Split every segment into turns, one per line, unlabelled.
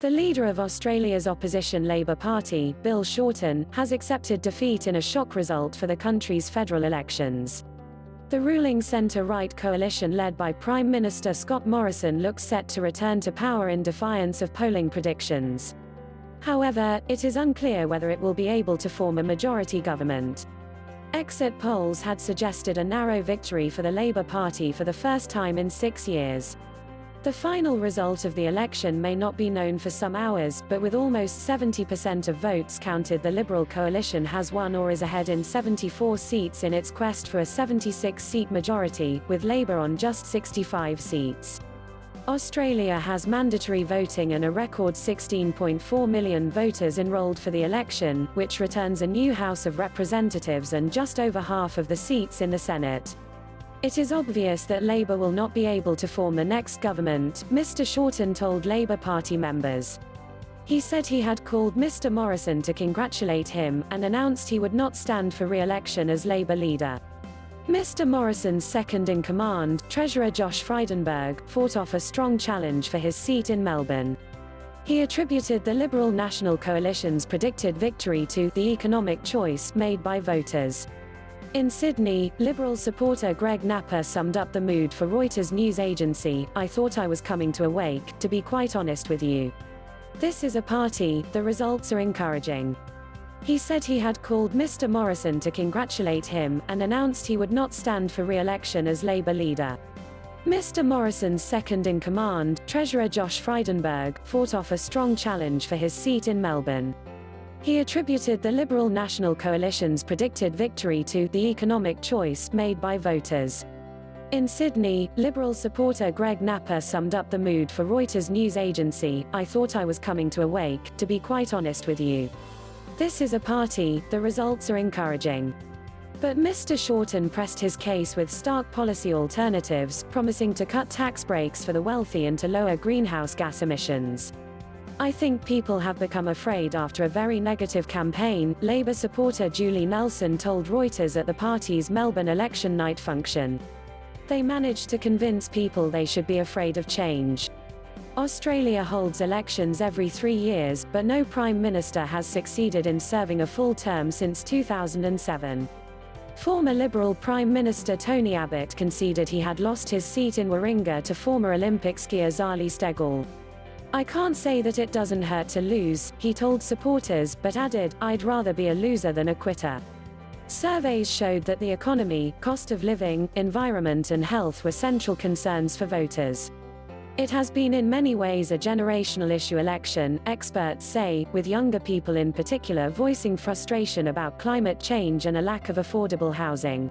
The leader of Australia's opposition Labor Party, Bill Shorten, has accepted defeat in a shock result for the country's federal elections. The ruling centre-right coalition led by Prime Minister Scott Morrison looks set to return to power in defiance of polling predictions. However, it is unclear whether it will be able to form a majority government. Exit polls had suggested a narrow victory for the Labor Party for the first time in 6 years. The final result of the election may not be known for some hours, but with almost 70% of votes counted, the Liberal coalition has won or is ahead in 74 seats in its quest for a 76-seat majority, with Labour on just 65 seats. Australia has mandatory voting and a record 16.4 million voters enrolled for the election, which returns a new House of Representatives and just over half of the seats in the Senate. It is obvious that Labour will not be able to form the next government, Mr. Shorten told Labour Party members. He said he had called Mr. Morrison to congratulate him, and announced he would not stand for re-election as Labour leader. Mr. Morrison's second-in-command, Treasurer Josh Frydenberg, fought off a strong challenge for his seat in Melbourne. He attributed the Liberal National Coalition's predicted victory to the economic choice made by voters. In Sydney, Liberal supporter Greg Napper summed up the mood for Reuters news agency. "I thought I was coming to a wake, to be quite honest with you. This is a party, the results are encouraging." He said he had called Mr. Morrison to congratulate him, and announced he would not stand for re-election as Labour leader. Mr. Morrison's second-in-command, Treasurer Josh Frydenberg, fought off a strong challenge for his seat in Melbourne. He attributed the Liberal National Coalition's predicted victory to the economic choice made by voters. In Sydney, Liberal supporter Greg Napper summed up the mood for Reuters news agency. "I thought I was coming to a wake, to be quite honest with you. This is a party, the results are encouraging." But Mr. Shorten pressed his case with stark policy alternatives, promising to cut tax breaks for the wealthy and to lower greenhouse gas emissions. "I think people have become afraid after a very negative campaign," Labour supporter Julie Nelson told Reuters at the party's Melbourne election night function. "They managed to convince people they should be afraid of change." Australia holds elections every 3 years, but no Prime Minister has succeeded in serving a full term since 2007. Former Liberal Prime Minister Tony Abbott conceded he had lost his seat in Warringah to former Olympic skier Zali Steggall. "I can't say that it doesn't hurt to lose," he told supporters, but added, "I'd rather be a loser than a quitter." Surveys showed that the economy, cost of living, environment and health were central concerns for voters. It has been in many ways a generational issue election, experts say, with younger people in particular voicing frustration about climate change and a lack of affordable housing.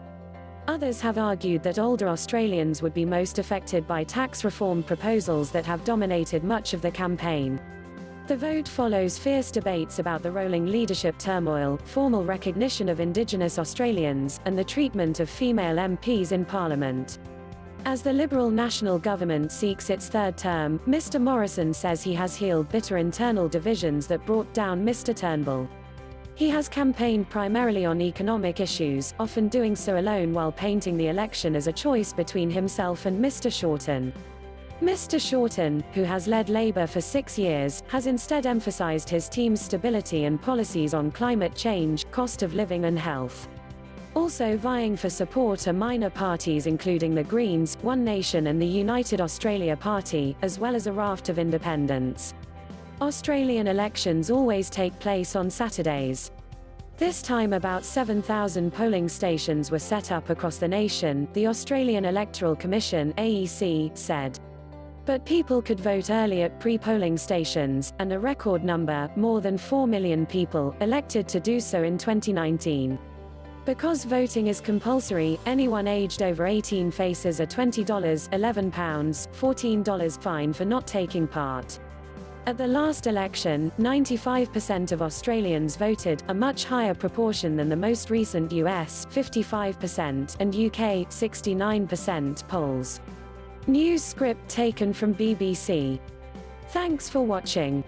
Others have argued that older Australians would be most affected by tax reform proposals that have dominated much of the campaign. The vote follows fierce debates about the rolling leadership turmoil, formal recognition of Indigenous Australians, and the treatment of female MPs in Parliament. As the Liberal National Government seeks its third term, Mr. Morrison says he has healed bitter internal divisions that brought down Mr. Turnbull. He has campaigned primarily on economic issues, often doing so alone while painting the election as a choice between himself and Mr. Shorten. Mr. Shorten, who has led Labour for 6 years, has instead emphasised his team's stability and policies on climate change, cost of living and health. Also vying for support are minor parties including the Greens, One Nation and the United Australia Party, as well as a raft of independents. Australian elections always take place on Saturdays. This time about 7,000 polling stations were set up across the nation, the Australian Electoral Commission (AEC) said. But people could vote early at pre-polling stations, and a record number, more than 4 million people, elected to do so in 2019. Because voting is compulsory, anyone aged over 18 faces a $20, £11, $14 fine for not taking part. At the last election, 95% of Australians voted, a much higher proportion than the most recent US 55% and UK 69% polls. News script taken from BBC. Thanks for watching.